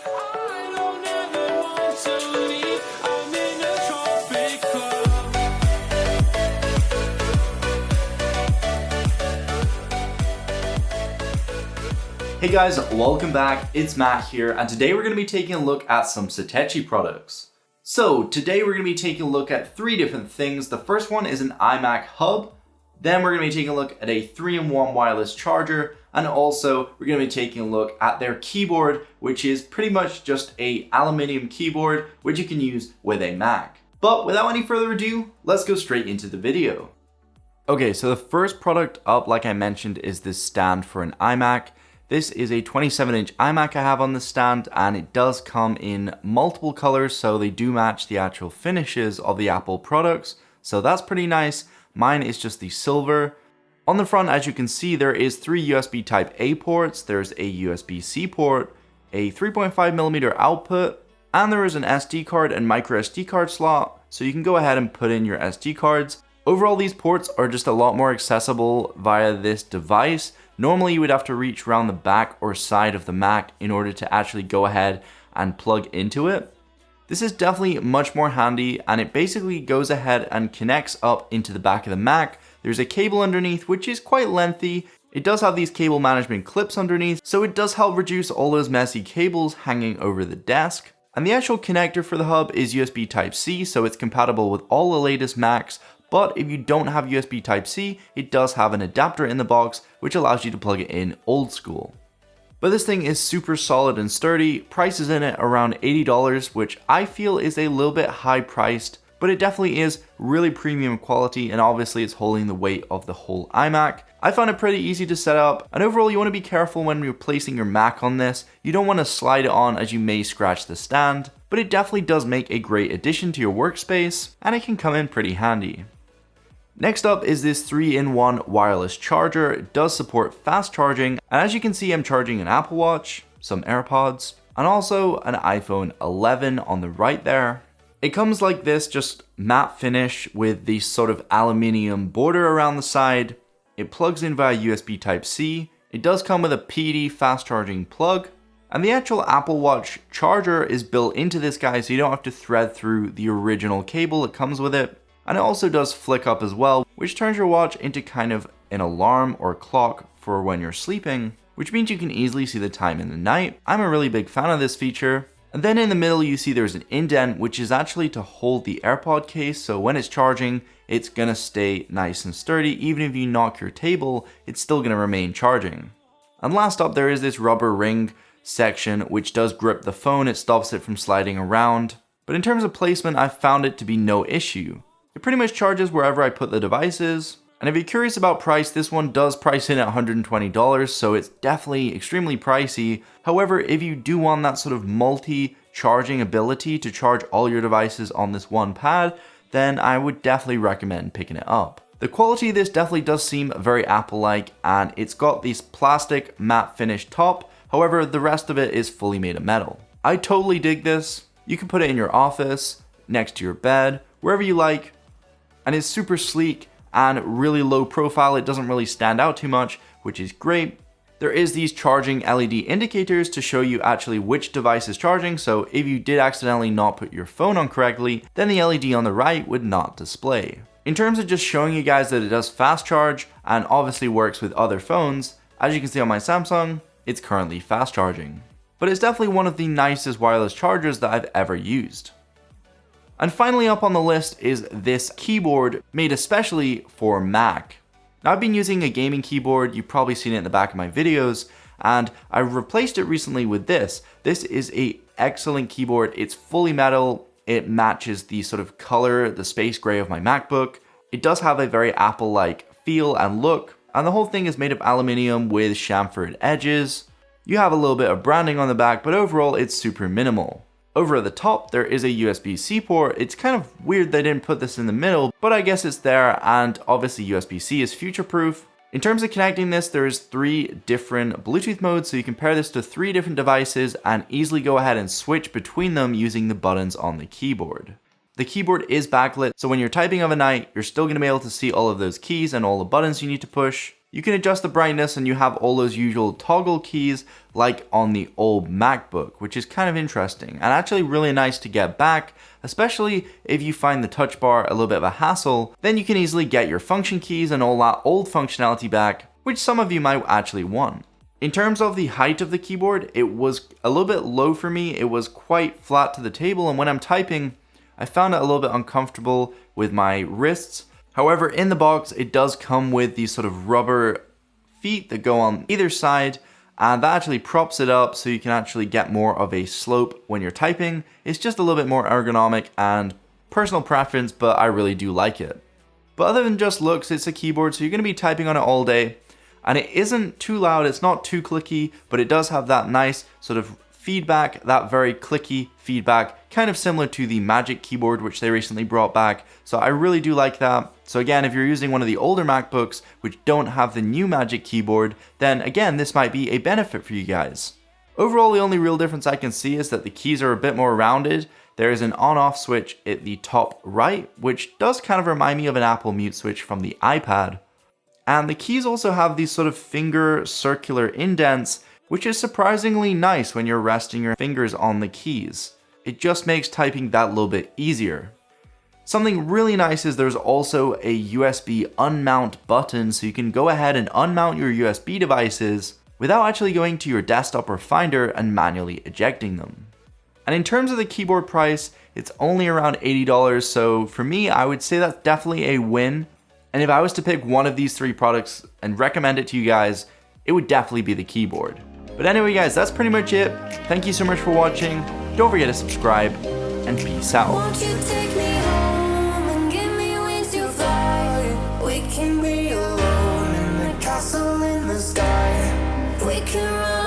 I don't ever want to leave. I'm in a tropic club. Hey guys, welcome back. It's Matt here, and today we're going to be taking a look at some Satechi products. So today we're going to be taking a look at three different things. The first one is an iMac hub. Then we're going to be taking a look at a 3-in-1 wireless charger, and also we're going to be taking a look at their keyboard, which is pretty much just a aluminium keyboard which you can use with a Mac. But without any further ado, let's go straight into the video. Okay, so the first product up, like I mentioned, is this stand for an iMac. This is a 27-inch iMac I have on the stand, and it does come in multiple colors, so they do match the actual finishes of the Apple products, so that's pretty nice. Mine is just the silver. On the front, as you can see, there is 3 USB type A ports, there's a USB-C port, a 3.5mm output, and there is an SD card and micro SD card slot, so you can go ahead and put in your SD cards. Overall, these ports are just a lot more accessible via this device. Normally, you would have to reach around the back or side of the Mac in order to actually go ahead and plug into it. This is definitely much more handy, and it basically goes ahead and connects up into the back of the Mac. There's a cable underneath, which is quite lengthy. It does have these cable management clips underneath, so it does help reduce all those messy cables hanging over the desk. And the actual connector for the hub is USB Type-C, so it's compatible with all the latest Macs. But if you don't have USB Type-C, it does have an adapter in the box, which allows you to plug it in old school. But this thing is super solid and sturdy. Price is in it around $80, which I feel is a little bit high priced, but it definitely is really premium quality, and obviously it's holding the weight of the whole iMac. I found it pretty easy to set up, and overall you want to be careful when you're placing your Mac on this. You don't want to slide it on, as you may scratch the stand, but it definitely does make a great addition to your workspace, and it can come in pretty handy. Next up is this 3-in-1 wireless charger. It does support fast charging, and as you can see, I'm charging an Apple Watch, some AirPods, and also an iPhone 11 on the right there. It comes like this, just matte finish with the sort of aluminium border around the side. It plugs in via USB Type-C. It does come with a PD fast charging plug, and the actual Apple Watch charger is built into this guy, so you don't have to thread through the original cable that comes with it. And it also does flick up as well, which turns your watch into kind of an alarm or clock for when you're sleeping, which means you can easily see the time in the night. I'm a really big fan of this feature. And then in the middle you see there's an indent, which is actually to hold the AirPod case, so when it's charging, it's gonna stay nice and sturdy. Even if you knock your table, it's still gonna remain charging. And last up, there is this rubber ring section, which does grip the phone. It stops it from sliding around. But in terms of placement, I found it to be no issue. It pretty much charges wherever I put the devices. And if you're curious about price, this one does price in at $120, so it's definitely extremely pricey. However, if you do want that sort of multi-charging ability to charge all your devices on this one pad, then I would definitely recommend picking it up. The quality of this definitely does seem very Apple-like, and it's got this plastic matte finish top. However, the rest of it is fully made of metal. I totally dig this. You can put it in your office, next to your bed, wherever you like. And it's super sleek and really low profile. It doesn't really stand out too much, which is great. There is these charging LED indicators to show you actually which device is charging, so if you did accidentally not put your phone on correctly, then the LED on the right would not display. In terms of just showing you guys that it does fast charge and obviously works with other phones, as you can see on my Samsung, it's currently fast charging. But it's definitely one of the nicest wireless chargers that I've ever used. And finally up on the list is this keyboard made especially for Mac. Now I've been using a gaming keyboard, you've probably seen it in the back of my videos, and I replaced it recently with this. This is an excellent keyboard. It's fully metal. It matches the sort of color, the space gray of my MacBook. It does have a very Apple-like feel and look, and the whole thing is made of aluminium with chamfered edges. You have a little bit of branding on the back, but overall it's super minimal. Over at the top, there is a USB-C port. It's kind of weird they didn't put this in the middle, but I guess it's there, and obviously USB-C is future-proof. In terms of connecting this, there's 3 different Bluetooth modes, so you can pair this to 3 different devices and easily go ahead and switch between them using the buttons on the keyboard. The keyboard is backlit, so when you're typing of a night, you're still going to be able to see all of those keys and all the buttons you need to push. You can adjust the brightness and you have all those usual toggle keys like on the old MacBook, which is kind of interesting and actually really nice to get back, especially if you find the touch bar a little bit of a hassle. Then you can easily get your function keys and all that old functionality back, which some of you might actually want. In terms of the height of the keyboard, it was a little bit low for me. It was quite flat to the table, and when I'm typing, I found it a little bit uncomfortable with my wrists. However, in the box, it does come with these sort of rubber feet that go on either side, and that actually props it up so you can actually get more of a slope when you're typing. It's just a little bit more ergonomic and personal preference, but I really do like it. But other than just looks, it's a keyboard, so you're going to be typing on it all day. And it isn't too loud, it's not too clicky, but it does have that nice sort of feedback, that very clicky feedback, kind of similar to the Magic Keyboard, which they recently brought back. So I really do like that. So again, if you're using one of the older MacBooks, which don't have the new Magic Keyboard, then again, this might be a benefit for you guys. Overall, the only real difference I can see is that the keys are a bit more rounded. There is an on-off switch at the top right, which does kind of remind me of an Apple mute switch from the iPad. And the keys also have these sort of finger circular indents, which is surprisingly nice when you're resting your fingers on the keys. It just makes typing that little bit easier. Something really nice is there's also a USB unmount button, so you can go ahead and unmount your USB devices without actually going to your desktop or Finder and manually ejecting them. And in terms of the keyboard price, it's only around $80, so for me, I would say that's definitely a win. And if I was to pick one of these three products and recommend it to you guys, it would definitely be the keyboard. But anyway guys, that's pretty much it. Thank you so much for watching. Don't forget to subscribe, and peace out. Won't you take me home and give me wings to fly? We can be alone in the castle in the sky. We can run